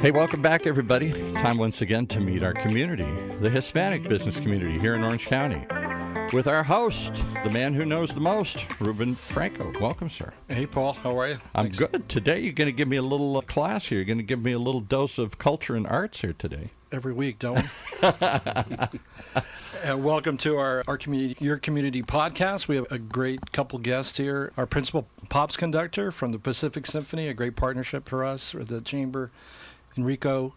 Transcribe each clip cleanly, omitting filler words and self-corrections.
Hey, welcome back, everybody. Time once again to meet our community, the Hispanic business community here in Orange County, with our host, the man who knows the most, Ruben Franco. Welcome, sir. Hey, Paul. How are you? I'm good. Today, you're going to give me a little class here. You're going to give me a little dose of culture and arts here today. Every week, don't we? Welcome to our community, your community podcast. We have a great couple guests here. Our principal Pops Conductor from the Pacific Symphony, a great partnership for us with the chamber. Enrico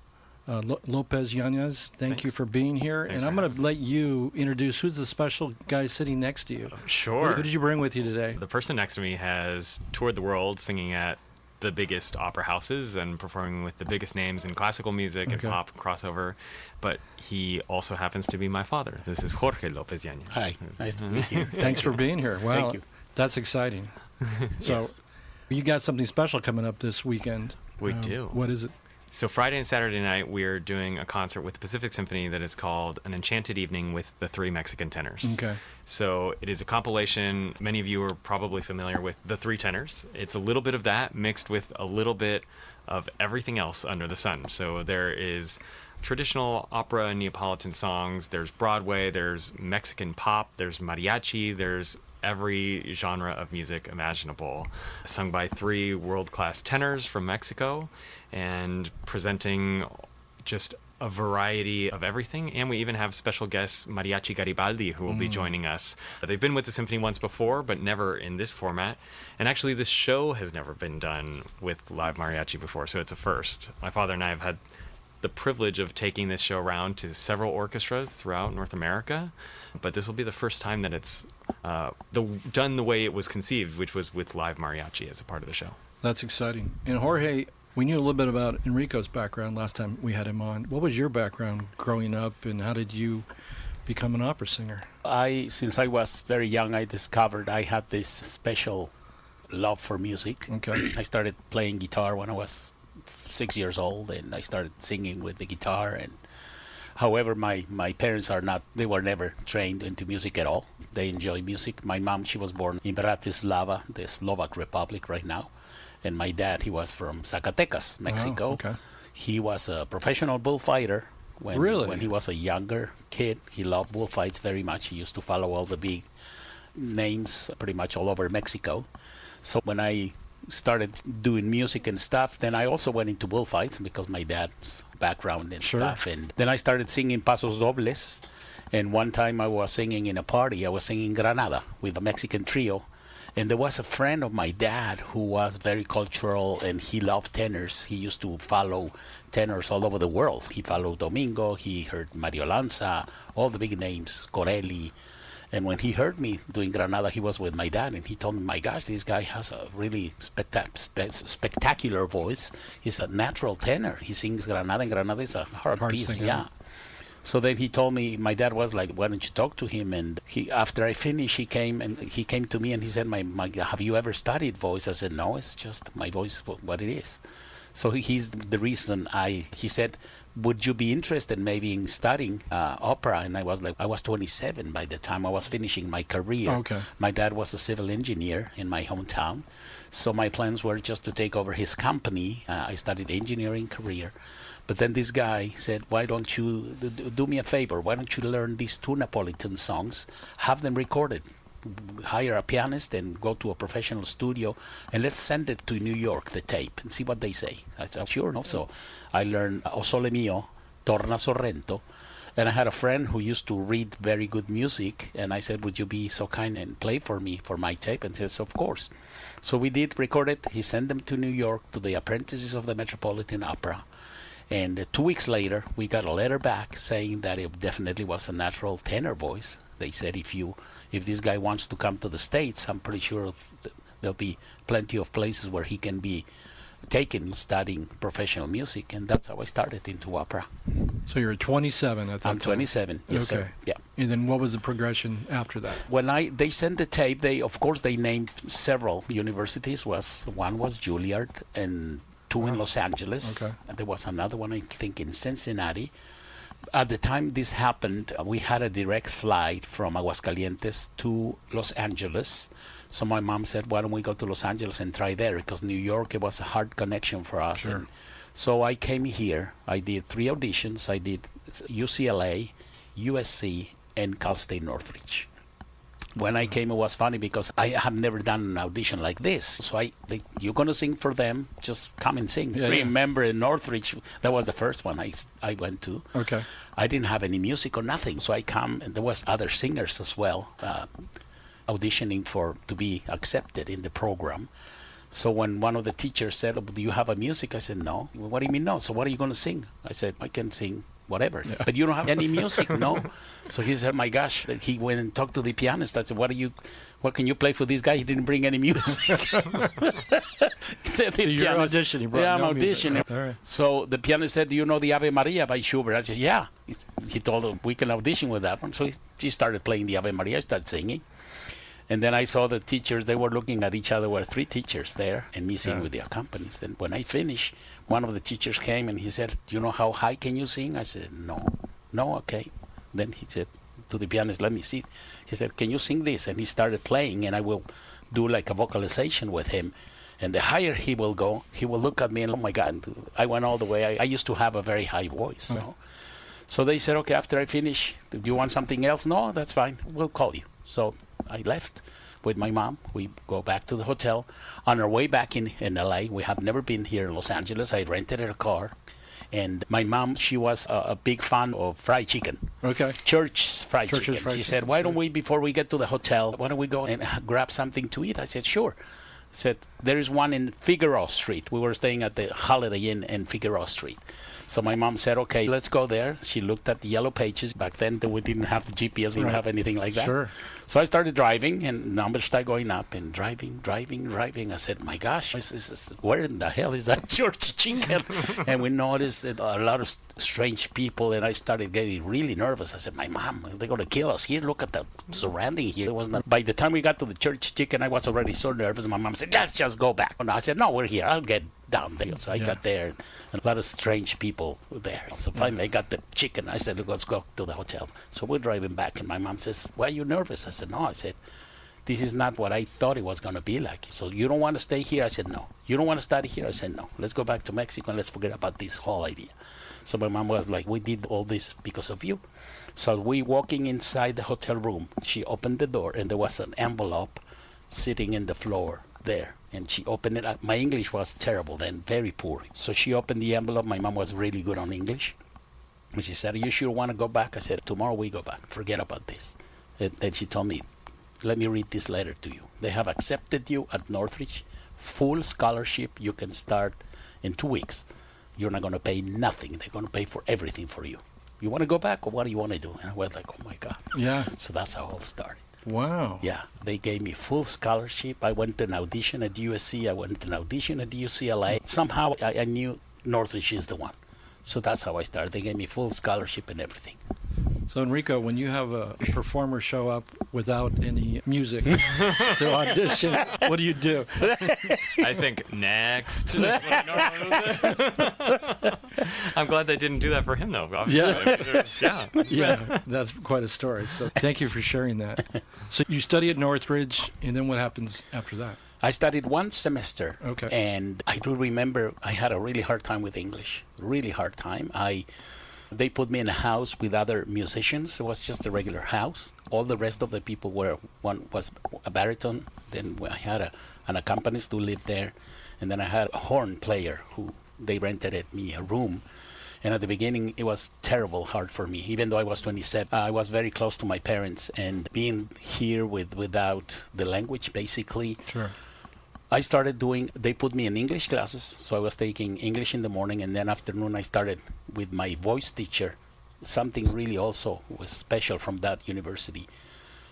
Lopez-Yanez, thank you for being here. Thanks, and I'm going to let you introduce who's the special guy sitting next to you. Sure. Who did you bring with you today? The person next to me has toured the world singing at the biggest opera houses and performing with the biggest names in classical music and pop crossover, but he also happens to be my father. This is Jorge Lopez-Yanez. Hi, nice to meet you. Thanks for being here. Wow, Thank you. That's exciting. So Yes. you got something special coming up this weekend. We do. What is it? So Friday and Saturday night, we're doing a concert with the Pacific Symphony that is called An Enchanted Evening with the Three Mexican Tenors. Okay. So it is a compilation. Many of you are probably familiar with the Three Tenors. It's a little bit of that mixed with a little bit of everything else under the sun. So there is traditional opera and Neapolitan songs. There's Broadway. There's Mexican pop. There's mariachi. There's every genre of music imaginable, sung by three world-class tenors from Mexico and presenting just a variety of everything. And we even have special guests, Mariachi Garibaldi, who will be joining us. They've been with the symphony once before, but never in this format. And actually, this show has never been done with live mariachi before, so it's a first. My father and I have had the privilege of taking this show around to several orchestras throughout North America, but this will be the first time that it's done the way it was conceived, which was with live mariachi as a part of the show. That's exciting. And Jorge, we knew a little bit about Enrico's background last time we had him on. What was your background growing up, and how did you become an opera singer? Since I was very young, I discovered I had this special love for music. Okay. I started playing guitar when I was 6 years old, and I started singing with the guitar. And however, my parents they were never trained into music at all. They enjoy music. My mom, she was born in Bratislava, the Slovak Republic right now. And my dad, he was from Zacatecas, Mexico. Wow, okay. He was a professional bullfighter. Really? When he was a younger kid, he loved bullfights very much. He used to follow all the big names pretty much all over Mexico. So when I started doing music and stuff, then I also went into bullfights because my dad's background and stuff. And then I started singing pasos dobles. And one time I was singing in a party, I was singing Granada with a Mexican trio. And there was a friend of my dad who was very cultural, and he loved tenors. He used to follow tenors all over the world. He followed Domingo, he heard Mario Lanza, all the big names, Corelli. And when he heard me doing Granada, he was with my dad, and he told me, my gosh, this guy has a really spectacular voice. He's a natural tenor. He sings Granada, and Granada is a hard piece. singer. Yeah. So then he told me, my dad was like, why don't you talk to him? And after I finished, he came to me and he said, have you ever studied voice? I said, no, it's just my voice, what it is. So he's the reason he said, would you be interested maybe in studying opera? And I was like, I was 27 by the time I was finishing my career. Okay. My dad was a civil engineer in my hometown. So my plans were just to take over his company. I studied engineering career. But then this guy said, why don't you do me a favor? Why don't you learn these two Neapolitan songs, have them recorded, hire a pianist and go to a professional studio, and let's send it to New York, the tape, and see what they say. I said, sure. No. So I learned O Sole Mio, Torna Sorrento, and I had a friend who used to read very good music, and I said, would you be so kind and play for me for my tape? And he says, of course. So we did record it. He sent them to New York to the apprentices of the Metropolitan Opera. And 2 weeks later, we got a letter back saying that it definitely was a natural tenor voice. They said, if this guy wants to come to the States, I'm pretty sure there'll be plenty of places where he can be taken studying professional music. And that's how I started into opera. So you're 27 at that time. I'm 27, yes, okay. sir. Yeah. And then what was the progression after that? When they sent the tape, they named several universities. One was Juilliard, and two in Los Angeles. Okay. And there was another one, I think, in Cincinnati. At the time this happened, we had a direct flight from Aguascalientes to Los Angeles. So my mom said, why don't we go to Los Angeles and try there? Because New York, it was a hard connection for us. Sure. And So I came here. I did 3 auditions. I did UCLA, USC, and Cal State Northridge. When I came, it was funny because I have never done an audition like this. So you're going to sing for them, just come and sing. Yeah, Remember in Northridge, that was the first one I went to. Okay. I didn't have any music or nothing. So I come, and there was other singers as well, auditioning to be accepted in the program. So when one of the teachers said, do you have a music? I said, no. What do you mean no? So what are you going to sing? I said, I can sing whatever. Yeah. But you don't have any music, no? So he said, my gosh. He went and talked to the pianist. I said, what can you play for this guy? He didn't bring any music. So you're auditioning, bro. Yeah, I'm no auditioning. Right. So the pianist said, do you know the Ave Maria by Schubert? I said, yeah. He told him, we can audition with that one. So he started playing the Ave Maria. I started singing. And then I saw the teachers, they were looking at each other. There were 3 teachers there, and me singing with the accompanist. Then when I finished, one of the teachers came and he said, do you know how high can you sing? I said, no. No, okay. Then he said to the pianist, let me see. He said, can you sing this? And he started playing, and I will do like a vocalization with him. And the higher he will go, he will look at me and, oh my God, I went all the way. I used to have a very high voice. So they said, okay, after I finish, do you want something else? No, that's fine. We'll call you. So I left with my mom. We go back to the hotel. On our way back in LA, we have never been here in Los Angeles. I rented a car. And my mom, she was a big fan of fried chicken. Okay. Church's fried chicken. She said, why don't we, before we get to the hotel, why don't we go and grab something to eat? I said, sure. I said, there is one in Figueroa Street. We were staying at the Holiday Inn in Figueroa Street. So my mom said, okay, let's go there. She looked at the yellow pages. Back then, we didn't have the GPS. We didn't have anything like that. Sure. So I started driving, and numbers started going up, and driving. I said, my gosh, where in the hell is that church chicken? And we noticed that a lot of strange people, and I started getting really nervous. I said, my mom, they're going to kill us here. Look at the surrounding here. It was not. By the time we got to the church chicken, I was already so nervous. My mom said, let's just go back. And I said, no, we're here. I'll get down there. So I got there, and a lot of strange people were there. So finally I got the chicken. I said, let's go to the hotel. So we're driving back, and my mom says, why are you nervous? I said, no. I said, this is not what I thought it was going to be like. So you don't want to stay here? I said, no. You don't want to study here? I said, no. Let's go back to Mexico, and let's forget about this whole idea. So my mom was like, we did all this because of you. So we walking inside the hotel room. She opened the door, and there was an envelope sitting in the floor there. And she opened it up. My English was terrible then, very poor. So she opened the envelope. My mom was really good on English. And she said, are you sure you want to go back? I said, tomorrow we go back. Forget about this. And then she told me, let me read this letter to you. They have accepted you at Northridge. Full scholarship. You can start in 2 weeks. You're not going to pay nothing. They're going to pay for everything for you. You want to go back, or what do you want to do? And I was like, oh, my God. Yeah. So that's how it all started. Wow. Yeah, they gave me full scholarship. I went to an audition at USC. I went to an audition at UCLA. Somehow I knew Northridge is the one. So that's how I started. They gave me full scholarship and everything. So, Enrico, when you have a performer show up without any music to audition, what do you do? I think, next. I'm glad they didn't do that for him, though. Yeah, that's quite a story. So thank you for sharing that. So you study at Northridge, and then what happens after that? I studied 1 semester. Okay. And I do remember I had a really hard time with English. Really hard time. They put me in a house with other musicians. It was just a regular house. All the rest of the people one was a baritone. Then I had an accompanist who lived there. And then I had a horn player who they rented me a room. And at the beginning, it was terrible hard for me. Even though I was 27, I was very close to my parents. And being here without the language, basically, sure. I started they put me in English classes, so I was taking English in the morning, and then afternoon I started with my voice teacher. Something really also was special from that university.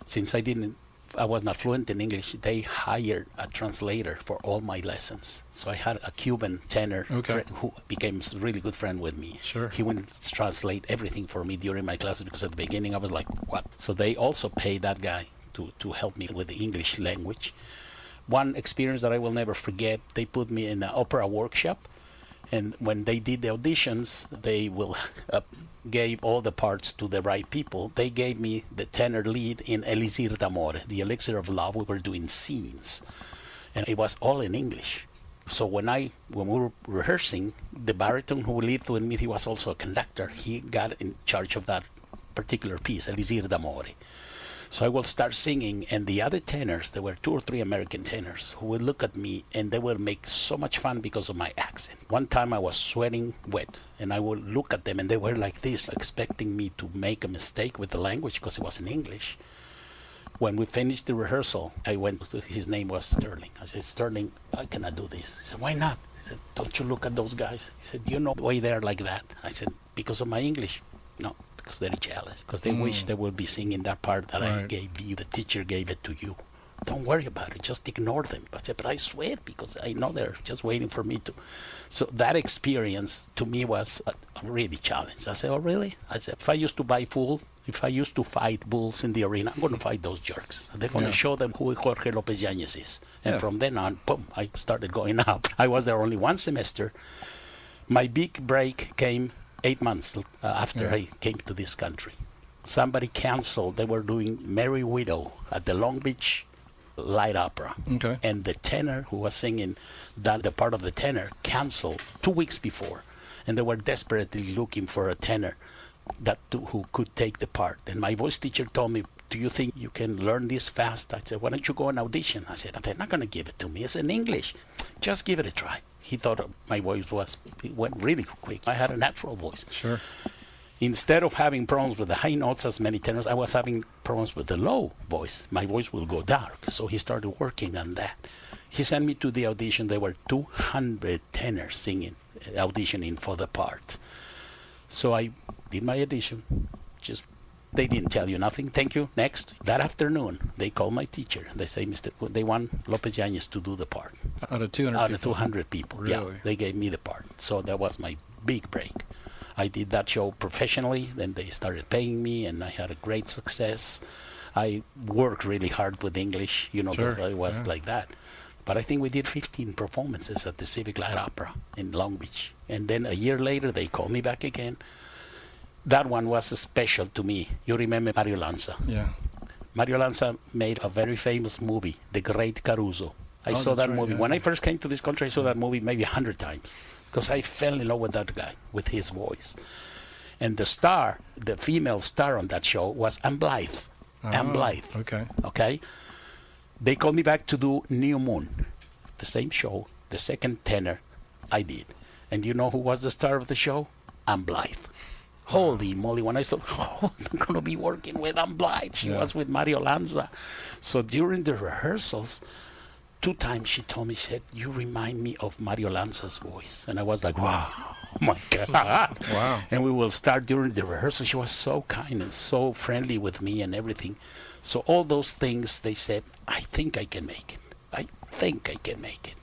Since I was not fluent in English, they hired a translator for all my lessons. So I had a Cuban tenor friend who became a really good friend with me. Sure. He would translate everything for me during my classes, because at the beginning I was like, what? So they also paid that guy to help me with the English language. One experience that I will never forget, they put me in an opera workshop, and when they did the auditions, they gave all the parts to the right people. They gave me the tenor lead in Elisir d'Amore, the Elixir of Love. We were doing scenes, and it was all in English. So when we were rehearsing, the baritone who lived with me, he was also a conductor. He got in charge of that particular piece, Elisir d'Amore. So I will start singing, and the other tenors, there were 2 or 3 American tenors who would look at me, and they would make so much fun because of my accent. One time I was sweating wet, and I would look at them, and they were like this, expecting me to make a mistake with the language because it was in English. When we finished the rehearsal, I went to, his name was Sterling. I said, Sterling, I cannot do this. He said, why not? He said, don't you look at those guys? He said, you know why they're like that? I said, because of my English. No, because they're jealous, because they wish they would be singing that part that I gave you. The teacher gave it to you. Don't worry about it. Just ignore them. I said, but I swear, because I know they're just waiting for me to. So that experience to me was a really challenge. I said, oh, really? I said, if I used to fight bulls in the arena, I'm going to fight those jerks. They're going to show them who Jorge Lopez-Yanez is. And from then on, boom, I started going up. I was there only 1 semester. My big break came 8 months after I came to this country. Somebody canceled. They were doing Merry Widow at the Long Beach Light Opera. Okay. And the tenor who was singing the part of the tenor canceled 2 weeks before. And they were desperately looking for a tenor who could take the part. And my voice teacher told me, do you think you can learn this fast? I said, why don't you go and audition? I said, they're not going to give it to me. It's in English. Just give it a try. He thought my voice went really quick. I had a natural voice. Sure. Instead of having problems with the high notes as many tenors, I was having problems with the low voice. My voice will go dark. So he started working on that. He sent me to the audition. There were 200 tenors auditioning for the part. So I did my audition. They didn't tell you nothing. Thank you. Next. That afternoon, they called my teacher. They say, they want Lopez-Yanez to do the part. Out of 200 Out of 200 people. Really? Yeah, they gave me the part. So that was my big break. I did that show professionally. Then they started paying me, and I had a great success. I worked really hard with English, because I was like that. But I think we did 15 performances at the Civic Light Opera in Long Beach. And then a year later, they called me back again. That one was special to me. You remember Mario Lanza? Yeah. Mario Lanza made a very famous movie, The Great Caruso. I saw that movie. When I first came to this country, I saw that movie maybe 100 times because I fell in love with that guy, with his voice. And the female star on that show was Anne Blythe. Anne Blythe. Okay. They called me back to do New Moon, the same show, the second tenor I did. And you know who was the star of the show? Anne Blythe. Holy moly, when I thought, I'm going to be working with Anne Blythe. She was with Mario Lanza. So during the rehearsals, 2 times she told me, she said, you remind me of Mario Lanza's voice. And I was like, wow, oh my God. Wow. And we will start during the rehearsal. She was so kind and so friendly with me and everything. So all those things, they said, I think I can make it. I think I can make it.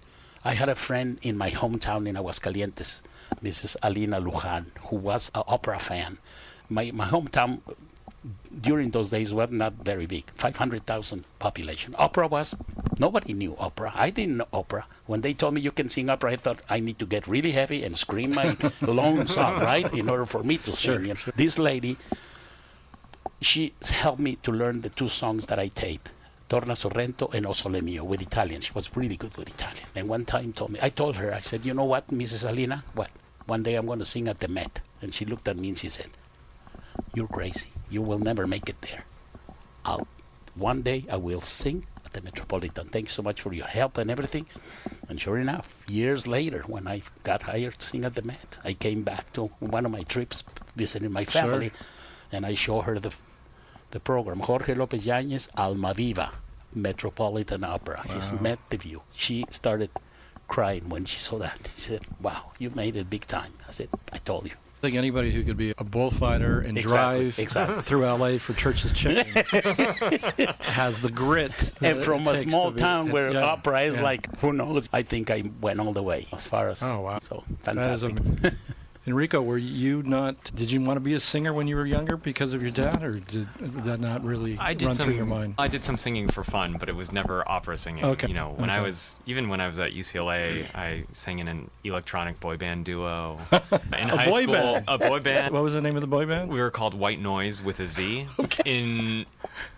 I had a friend in my hometown in Aguascalientes, Mrs. Alina Luján, who was an opera fan. My hometown during those days was not very big, 500,000 population. Opera nobody knew opera. I didn't know opera. When they told me you can sing opera, I thought I need to get really heavy and scream my long song, right, in order for me to sing. Sure. This lady, she helped me to learn the 2 songs that I taped. Torna Sorrento and O Sole Mio with Italian. She was really good with Italian. And one time I told her, I said, you know what, Mrs. Alina, what? One day I'm going to sing at the Met. And she looked at me and she said, you're crazy. You will never make it there. One day I will sing at the Metropolitan. Thank you so much for your help and everything. And sure enough, years later, when I got hired to sing at the Met, I came back to one of my trips visiting my family, and I showed her the program, Jorge Lopez-Yanez, Almaviva, Metropolitan Opera. Wow. He's met the view. She started crying when she saw that. She said, wow, you made it big time. I said, I told you. I think anybody who could be a bullfighter and drive through LA for Church's Chicken has the grit. And from a small town where opera is like, who knows? I think I went all the way as far as. Oh, wow. So fantastic. Enrico, did you want to be a singer when you were younger because of your dad, or did that not really run through your mind? I did some singing for fun, but it was never opera singing. Okay. When I was at UCLA, I sang in an electronic boy band duo. In high boy school, band. a boy band. What was the name of the boy band? We were called White Noise with a Z. Okay.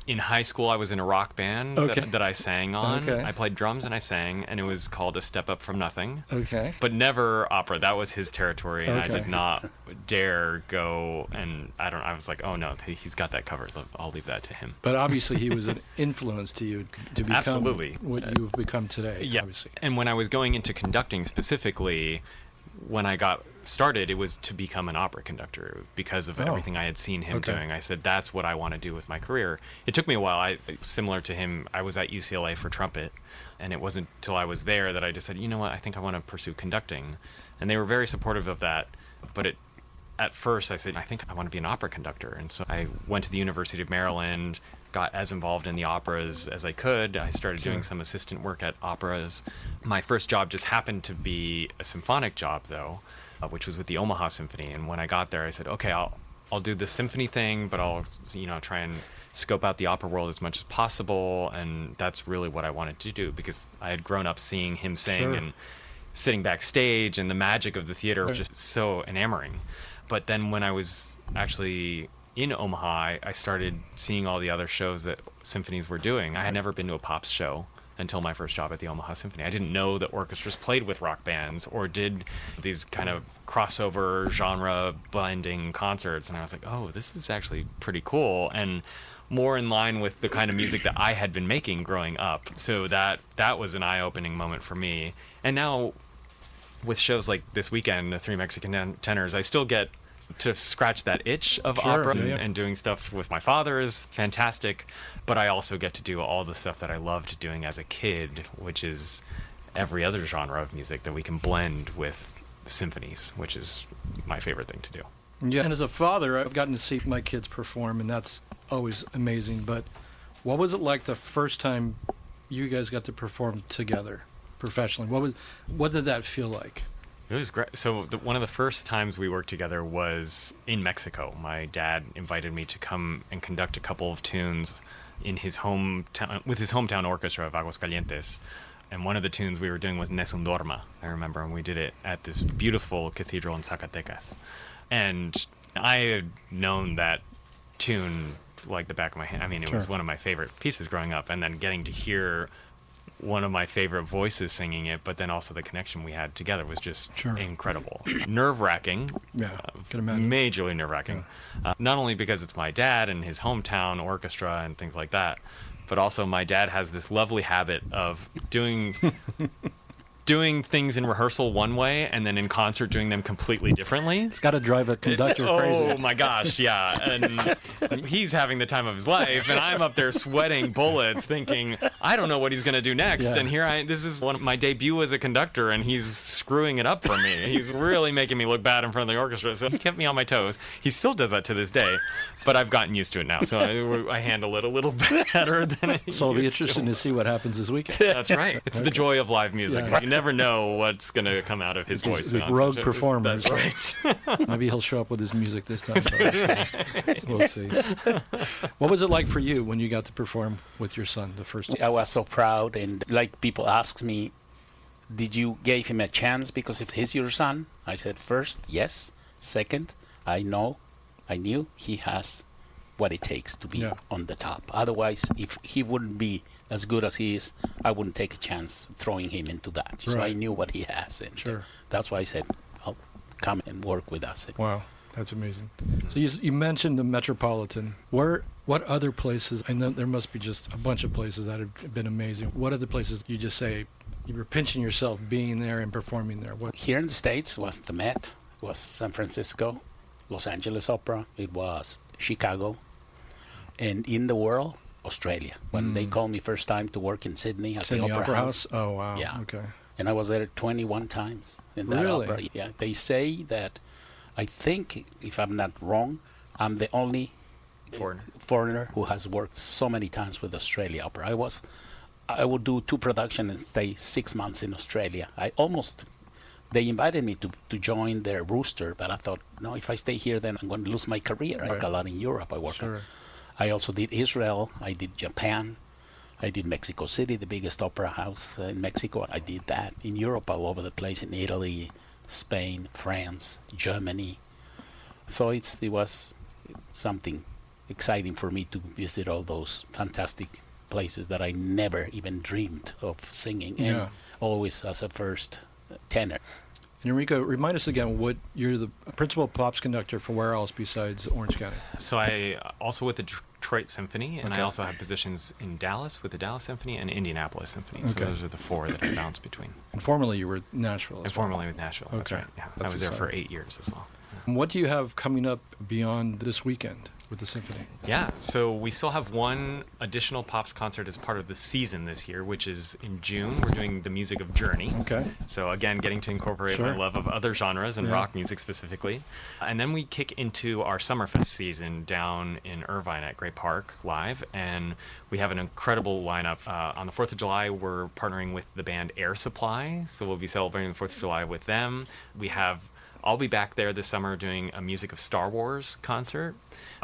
In high school, I was in a rock band that I sang on. Okay. I played drums and I sang, and it was called A Step Up From Nothing. Okay. But never opera. That was his territory, and I Okay. did not dare go. And I was like, oh no, he's got that covered. I'll leave that to him. But obviously, he was an influence to you to become Absolutely. what you've become today. Yeah. Obviously. And when I was going into conducting specifically, when I got started, it was to become an opera conductor because of everything I had seen him doing. I said, that's what I want to do with my career. It took me a while. Similar to him, I was at UCLA for trumpet, and it wasn't till I was there that I decided, you know what, I think I want to pursue conducting. And they were very supportive of that. But at first I said, I think I want to be an opera conductor. And so I went to the University of Maryland, got as involved in the operas as I could. I started doing some assistant work at operas. My first job just happened to be a symphonic job, though, which was with the Omaha Symphony. And when I got there, I said, okay, I'll do the symphony thing, but I'll try and scope out the opera world as much as possible. And that's really what I wanted to do, because I had grown up seeing him sing and sitting backstage, and the magic of the theater was just so enamoring. But then when I was actually in Omaha, I started seeing all the other shows that symphonies were doing. I had never been to a Pops show until my first job at the Omaha Symphony. I didn't know that orchestras played with rock bands or did these kind of crossover genre blending concerts. And I was like, oh, this is actually pretty cool, and more in line with the kind of music that I had been making growing up. So that was an eye-opening moment for me. And now with shows like this weekend, the Three Mexican Tenors, I still get to scratch that itch of opera, and doing stuff with my father is fantastic, but I also get to do all the stuff that I loved doing as a kid, which is every other genre of music that we can blend with symphonies, which is my favorite thing to do. Yeah, and as a father, I've gotten to see my kids perform, and that's always amazing. But what was it like the first time you guys got to perform together professionally? What did that feel like? It was great. So one of the first times we worked together was in Mexico. My dad invited me to come and conduct a couple of tunes in his hometown with his hometown orchestra of Aguascalientes. And one of the tunes we were doing was Nessun Dorma, I remember, and we did it at this beautiful cathedral in Zacatecas. And I had known that tune like the back of my hand. I mean, it was one of my favorite pieces growing up, and then getting to hear one of my favorite voices singing it, but then also the connection we had together was just incredible. Nerve-wracking. Yeah, can imagine. Majorly nerve-wracking. Not only because it's my dad and his hometown orchestra and things like that, but also my dad has this lovely habit of doing things in rehearsal one way and then in concert doing them completely differently. It's got to drive a conductor crazy. Oh my gosh, yeah. And he's having the time of his life, and I'm up there sweating bullets thinking, I don't know what he's going to do next. Yeah. And this is my debut as a conductor, and he's screwing it up for me. He's really making me look bad in front of the orchestra. So he kept me on my toes. He still does that to this day, but I've gotten used to it now. So I handle it a little bit better than I So it'll be used interesting to see what happens this weekend. That's right. It's the joy of live music. Yeah. You never know what's going to come out of his voice. Like rogue performers. That's right. Maybe he'll show up with his music this time. We'll see. What was it like for you when you got to perform with your son the first time? I was so proud, and like people ask me, did you give him a chance because if he's your son? I said, first, yes. Second, I knew he has what it takes to be on the top. Otherwise, if he wouldn't be as good as he is, I wouldn't take a chance throwing him into that. So I knew what he has, and that's why I said, "I'll come and work with us." Wow, that's amazing. So you mentioned the Metropolitan. What other places? I know there must be just a bunch of places that have been amazing. What other places you just say you were pinching yourself being there and performing there? What? Here in the States was the Met, was San Francisco, Los Angeles Opera, it was Chicago. And in the world, Australia. When they called me first time to work in Sydney at the Opera House. Oh, wow. Yeah. Okay. And I was there 21 times in that opera. Yeah. They say that, I think, if I'm not wrong, I'm the only foreigner who has worked so many times with Australia Opera. I would do 2 productions and stay 6 months in Australia. I almost They invited me to join their rooster, but I thought, no, if I stay here, then I'm going to lose my career. I work a lot in Europe. Sure. I also did Israel. I did Japan. I did Mexico City, the biggest opera house in Mexico. I did that in Europe, all over the place, in Italy, Spain, France, Germany. So it was something exciting for me to visit all those fantastic places that I never even dreamed of singing, and always as a first tenor. Enrico, remind us again what you're the principal pops conductor for where else besides Orange County? So I also with the Detroit Symphony, and I also have positions in Dallas with the Dallas Symphony and Indianapolis Symphony. So those are the four that I bounce between. And formerly you were Nashville. And formerly with Nashville. That's right. Yeah, I was there for 8 years as well. What do you have coming up beyond this weekend with the symphony? Yeah, so we still have one additional Pops concert as part of the season this year, which is in June. We're doing the music of Journey. Okay. So again, getting to incorporate my love of other genres and rock music specifically. And then we kick into our Summerfest season down in Irvine at Great Park Live, and we have an incredible lineup. On the 4th of July, we're partnering with the band Air Supply, so we'll be celebrating the 4th of July with them. I'll be back there this summer doing a Music of Star Wars concert.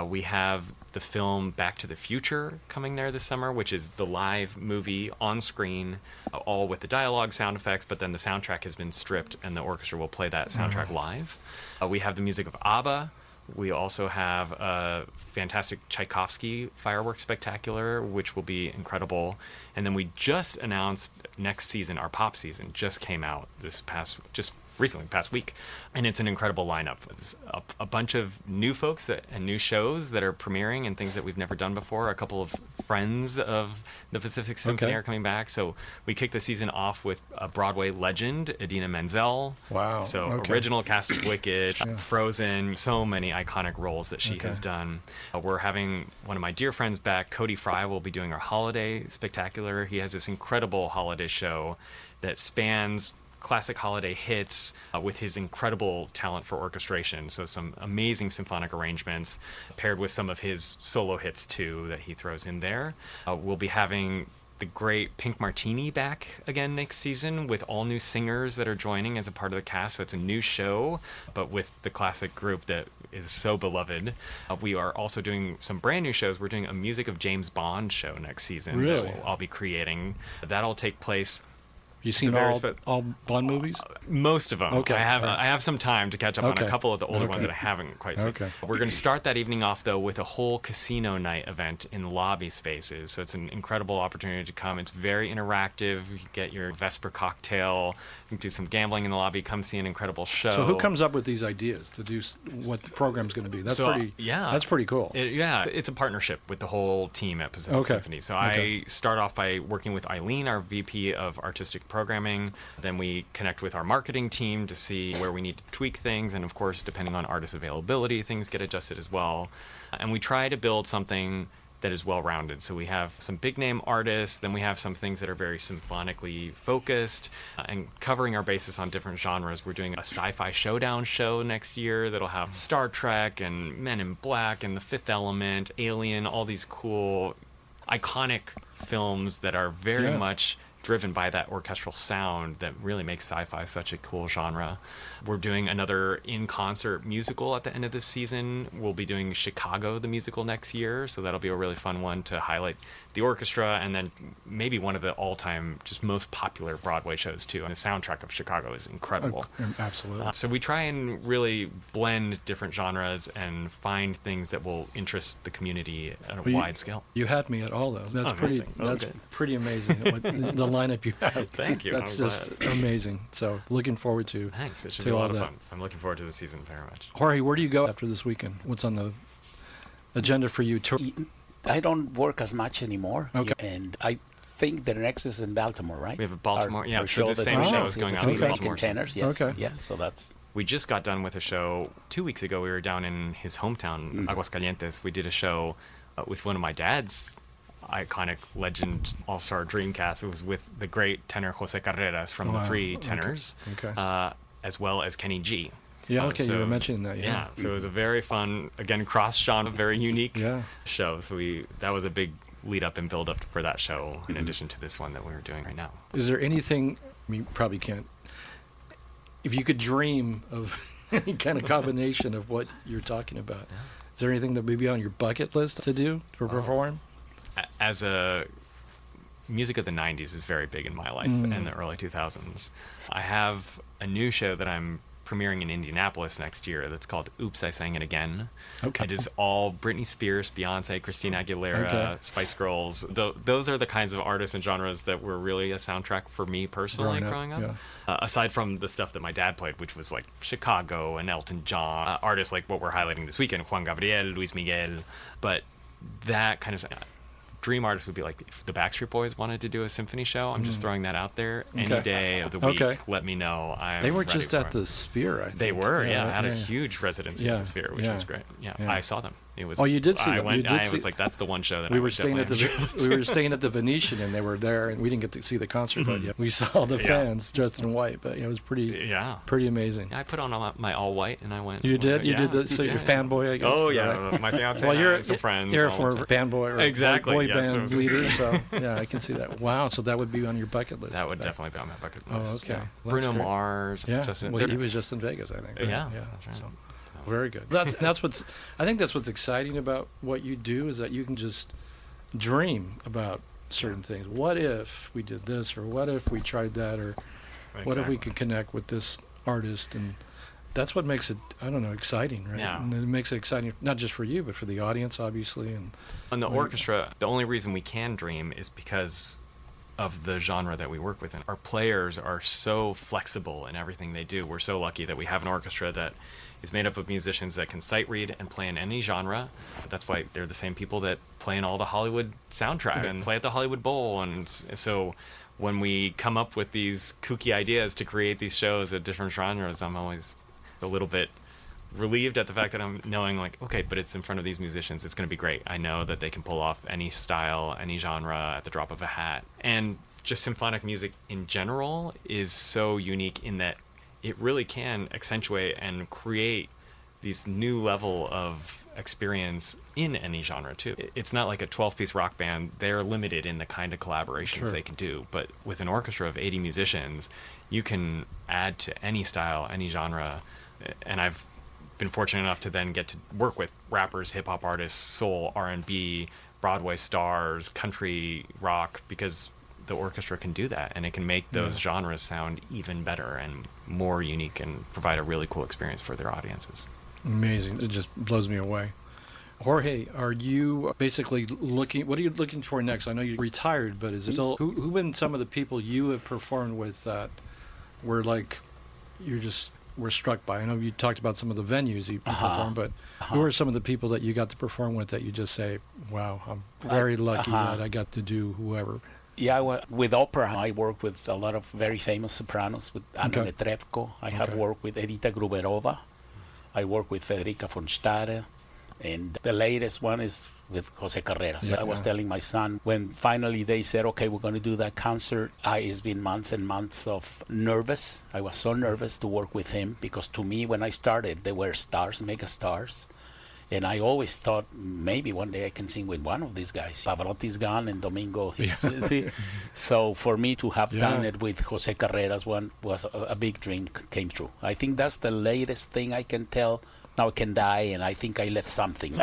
We have the film Back to the Future coming there this summer, which is the live movie on screen, all with the dialogue, sound effects, but then the soundtrack has been stripped and the orchestra will play that soundtrack live. We have the music of ABBA. We also have a fantastic Tchaikovsky fireworks spectacular, which will be incredible. And then we just announced next season, our pop season just came out just recently, past week, and it's an incredible lineup. It's a bunch of new folks and new shows that are premiering and things that we've never done before. A couple of friends of the Pacific Symphony are coming back. So we kicked the season off with a Broadway legend, Idina Menzel. Wow. So original cast of Wicked, Frozen, so many iconic roles that she has done. We're having one of my dear friends back, Cody Fry, will be doing our holiday spectacular. He has this incredible holiday show that spans classic holiday hits with his incredible talent for orchestration. So some amazing symphonic arrangements paired with some of his solo hits too that he throws in there. We'll be having the great Pink Martini back again next season with all new singers that are joining as a part of the cast. So it's a new show, but with the classic group that is so beloved. We are also doing some brand new shows. We're doing a Music of James Bond show next season. Really? That I'll be creating. That'll take place. You seen all Bond movies? Most of them. Okay. I have some time to catch up on a couple of the older ones that I haven't quite seen. Okay. We're going to start that evening off, though, with a whole casino night event in lobby spaces. So it's an incredible opportunity to come. It's very interactive. You get your Vesper cocktail. You can do some gambling in the lobby. Come see an incredible show. So who comes up with these ideas to do what the program's going to be? That's pretty cool. It's a partnership with the whole team at Pacific Symphony. So I start off by working with Eileen, our VP of Artistic Programming. Then we connect with our marketing team to see where we need to tweak things. And of course, depending on artist availability, things get adjusted as well. And we try to build something that is well-rounded. So we have some big-name artists, then we have some things that are very symphonically focused and covering our basis on different genres. We're doing a sci-fi showdown show next year that'll have Star Trek and Men in Black and The Fifth Element, Alien, all these cool, iconic films that are very much driven by that orchestral sound that really makes sci-fi such a cool genre. We're doing another in-concert musical at the end of this season. We'll be doing Chicago, the musical, next year, so that'll be a really fun one to highlight the orchestra, and then maybe one of the all-time just most popular Broadway shows too. And the soundtrack of Chicago is incredible. Absolutely. So we try and really blend different genres and find things that will interest the community at a wide scale. You had me at all those. That's pretty amazing. The lineup you have. Thank you. That's just amazing. So looking forward to. Thanks. It should be a lot of fun. I'm looking forward to the season very much. Jorge, where do you go after this weekend? What's on the agenda for you? I don't work as much anymore. Okay. And I think the next is in Baltimore, right? We have a Baltimore. Our so the same show is going on in Baltimore. Tenors, yes. Okay. Yes. So that's. We just got done with a show 2 weeks ago. We were down in his hometown, Aguascalientes. We did a show with one of my dad's iconic legend all-star dream cast. It was with the great tenor Jose Carreras from the Three Tenors, as well as Kenny G. Yeah, so you were mentioning that. Yeah, so it was a very fun, again, cross-genre, very unique show. So that was a big lead-up and build-up for that show, in addition to this one that we were doing right now. Is there anything, you probably can't if you could dream of any kind of combination of what you're talking about, is there anything that may be on your bucket list to do, to perform? As a music of the 90s is very big in my life in the early 2000s. I have a new show that I'm premiering in Indianapolis next year that's called Oops, I Sang It Again. Okay. It is all Britney Spears, Beyonce, Christina Aguilera, Spice Girls. Those are the kinds of artists and genres that were really a soundtrack for me personally growing up. Aside from the stuff that my dad played, which was like Chicago and Elton John, artists like what we're highlighting this weekend, Juan Gabriel, Luis Miguel. But that kind of dream artist would be like if the Backstreet Boys wanted to do a symphony show. I'm just throwing that out there. Any day of the week, let me know. They were just at the Sphere, I think. They were, had a huge residency at the Sphere, which was great. I saw them. It was. Oh, you did see them. I was like, that's the one show that we were staying at the Venetian, and they were there, and we didn't get to see the concert, but we saw the fans dressed in white. But it was pretty amazing. I put on my all white, and I went. You did? You did. So you're a fanboy, I guess. Oh yeah, right? My fiance. Well, you're some friends. You're a former fanboy, or exactly boy band leader. So yeah, I can see that. Wow. So that would be on your bucket list. That would definitely be on my bucket list. Oh, okay. Yeah. Bruno Mars. Yeah. Well, he was just in Vegas, I think. Right? Yeah. That's right. So. Very good. That's what's. I think that's what's exciting about what you do is that you can just dream about certain things. What if we did this, or what if we tried that, or what if we could connect with this artist? And that's what makes it, I don't know, exciting, right? Yeah. And it makes it exciting not just for you, but for the audience, obviously. And the orchestra, the only reason we can dream is because of the genre that we work with. And our players are so flexible in everything they do. We're so lucky that we have an orchestra that is made up of musicians that can sight read and play in any genre. That's why they're the same people that play in all the Hollywood soundtrack and play at the Hollywood Bowl. And so when we come up with these kooky ideas to create these shows at different genres, I'm always a little bit relieved at the fact that I'm knowing like, okay, but it's in front of these musicians. It's going to be great. I know that they can pull off any style, any genre at the drop of a hat. And just symphonic music in general is so unique in that it really can accentuate and create this new level of experience in any genre too. It's not like a 12-piece rock band. They're limited in the kind of collaborations they can do. But with an orchestra of 80 musicians, you can add to any style, any genre. And I've been fortunate enough to then get to work with rappers, hip-hop artists, soul, R&B, Broadway stars, country rock, because the orchestra can do that, and it can make those genres sound even better and more unique and provide a really cool experience for their audiences. Amazing. It just blows me away. Jorge, are you basically looking, what are you looking for next? I know you retired, but is it still, who been some of the people you have performed with that were like, were struck by? I know you talked about some of the venues you performed, but who are some of the people that you got to perform with that you just say, wow, I'm very lucky that I got to do whoever? Yeah, with opera, I work with a lot of very famous sopranos, with Anna Netrebko. I have worked with Edita Gruberova. I work with Federica von Stade. And the latest one is with Jose Carreras. I was telling my son, when finally they said, okay, we're going to do that concert, it's been months and months of nervous. I was so nervous to work with him because to me, when I started, they were stars, mega stars. And I always thought maybe one day I can sing with one of these guys. Pavarotti's gone and Domingo is. So for me to have done it with Jose Carreras was a big dream came true. I think that's the latest thing I can tell. Now I can die, and I think I left something.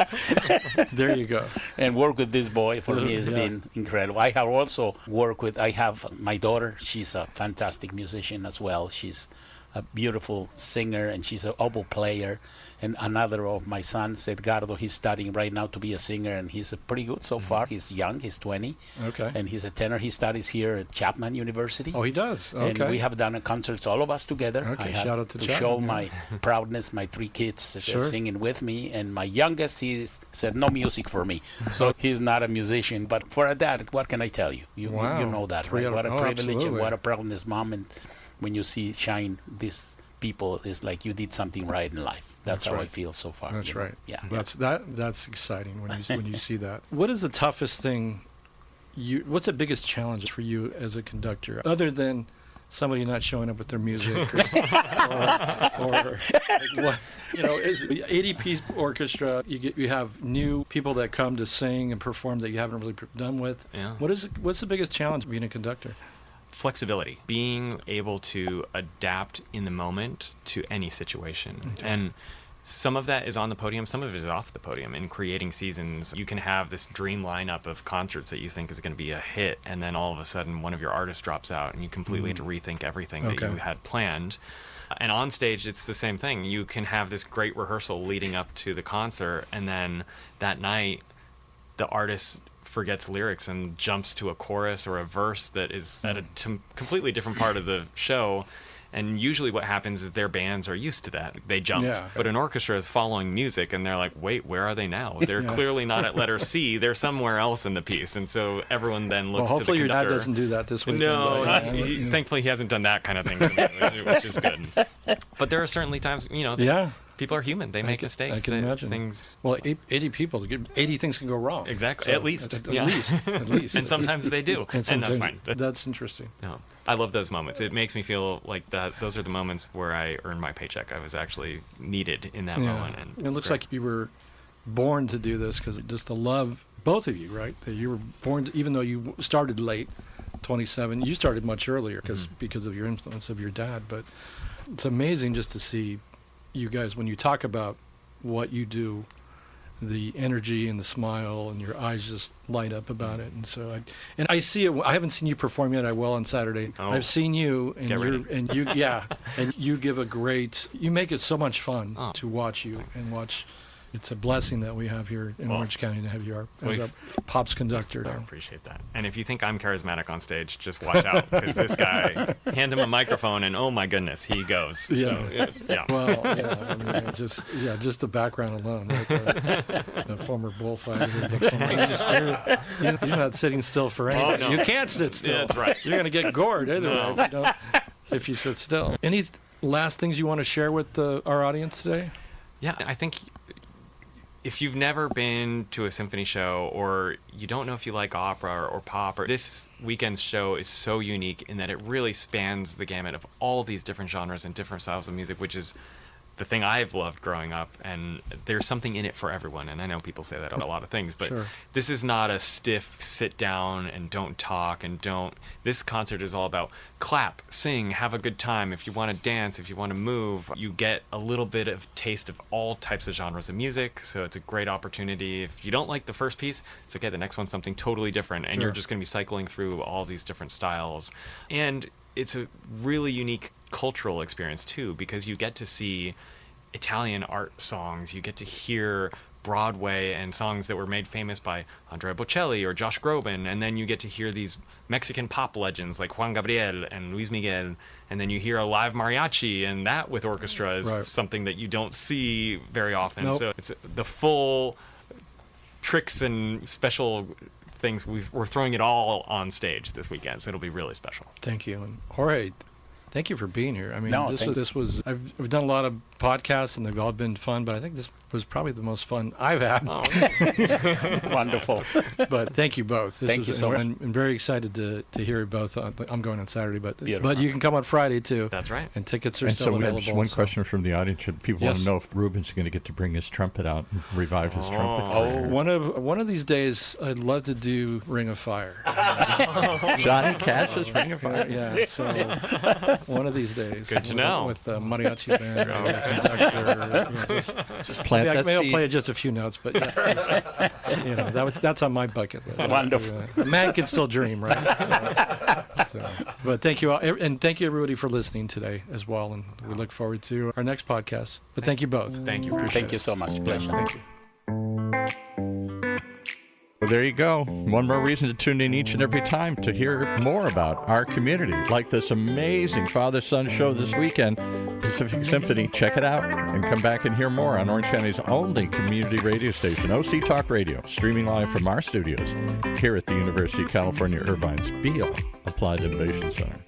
There you go. And work with this boy for me has been incredible. I have also worked with, I have my daughter. She's a fantastic musician as well. She's a beautiful singer, and she's an oboe player. And another of my sons, Edgardo, he's studying right now to be a singer, and he's pretty good so far. He's young, he's 20. Okay. And he's a tenor. He studies here at Chapman University. Oh, he does? Okay. And we have done concerts, all of us together. Okay, I have shout out to Chapman, show my proudness, my 3 kids singing with me. And my youngest, he said, no music for me. So he's not a musician. But for a dad, what can I tell you? You know that, right? What a privilege and what a proudness, Mom. And when you see shine these people, it's like you did something right in life. That's how I feel so far. That's right. Yeah. That's exciting when you see that. What is the toughest thing what's the biggest challenge for you as a conductor, other than somebody not showing up with their music or what, is 80-piece orchestra, you have new people that come to sing and perform that you haven't really done with. Yeah. What's the biggest challenge being a conductor? flexibility, being able to adapt in the moment to any situation. And some of that is on the podium, some of it is off the podium. In creating seasons, you can have this dream lineup of concerts that you think is going to be a hit, and then all of a sudden one of your artists drops out, and you completely have to rethink everything that you had planned. And on stage, it's the same thing. You can have this great rehearsal leading up to the concert, and then that night, the artist forgets lyrics and jumps to a chorus or a verse that is at a completely different part of the show. And usually what happens is their bands are used to that. They jump. Yeah. But an orchestra is following music, and they're like, wait, where are they now? They're clearly not at letter C. They're somewhere else in the piece. And so everyone then looks to the conductor. Hopefully your dad doesn't do that this week. No, thankfully he hasn't done that kind of thing to me, which is good. But there are certainly times, people are human. They make mistakes. I can imagine. Well, 80 people, 80 things can go wrong. Exactly. So at least. At least. And sometimes they do. And that's fine. That's interesting. No. I love those moments. It makes me feel like that. Those are the moments where I earn my paycheck. I was actually needed in that moment. And it looks like you were born to do this because just the love, both of you, right? That you were born, even though you started late, 27. You started much earlier because of your influence of your dad. But it's amazing just to see you guys when you talk about what you do, the energy and the smile, and your eyes just light up about it. And so I see it. I haven't seen you perform yet. I will on Saturday. Oh. I've seen you, and and you give a great. You make it so much fun to watch you and watch. It's a blessing that we have here in Orange County to have you as our Pops Conductor. I appreciate that. And if you think I'm charismatic on stage, just watch out, because this guy, hand him a microphone, and oh my goodness, he goes. Yeah. So, Well, I mean, just the background alone, right? The former bullfighter. He's not sitting still for anything. Oh, no. You can't sit still. Yeah, that's right. You're going to get gored either way if you sit still. Any last things you want to share with our audience today? Yeah, I think if you've never been to a symphony show, or you don't know if you like opera or pop, this weekend's show is so unique in that it really spans the gamut of all these different genres and different styles of music, which is the thing I've loved growing up. And there's something in it for everyone. And I know people say that about a lot of things, but This is not a stiff sit down and don't talk and don't. This concert is all about clap, sing, have a good time. If you want to dance, if you want to move, you get a little bit of taste of all types of genres of music. So it's a great opportunity. If you don't like the first piece, it's okay. The next one's something totally different. And you're just going to be cycling through all these different styles. And it's a really unique cultural experience too, because you get to see Italian art songs, you get to hear Broadway and songs that were made famous by Andrea Bocelli or Josh Groban, and then you get to hear these Mexican pop legends like Juan Gabriel and Luis Miguel, and then you hear a live mariachi, and that with orchestra is something that you don't see very often. So it's the full tricks and special things. We're throwing it all on stage this weekend, so it'll be really special. Thank you. And Jorge, thank you for being here. I mean, this was I've done a lot of podcasts, and they've all been fun, but I think this was probably the most fun I've had. Wonderful. But thank you both. Thank you so much. I'm very excited to hear you both. I'm going on Saturday, but Beautiful. you can come on Friday too. That's right. And tickets are still available. So one question from the audience: people want to know if Ruben's going to get to bring his trumpet out and revive his trumpet career. One of these days, I'd love to do Ring of Fire. Johnny Cash's Ring of Fire. Yeah. So one of these days. Good to know. With the mariachi band, conductor. Just plant that maybe seed. I'll play just a few notes, but that's on my bucket list. Wonderful. A man can still dream, right? But thank you all, and thank you everybody for listening today as well, and we look forward to our next podcast. But thank you both. Thank you. Thank you so much. Pleasure. Thank you. Well, there you go. One more reason to tune in each and every time to hear more about our community, like this amazing father-son show this weekend, Pacific Symphony. Check it out and come back and hear more on Orange County's only community radio station, OC Talk Radio, streaming live from our studios here at the University of California, Irvine's Beale Applied Innovation Center.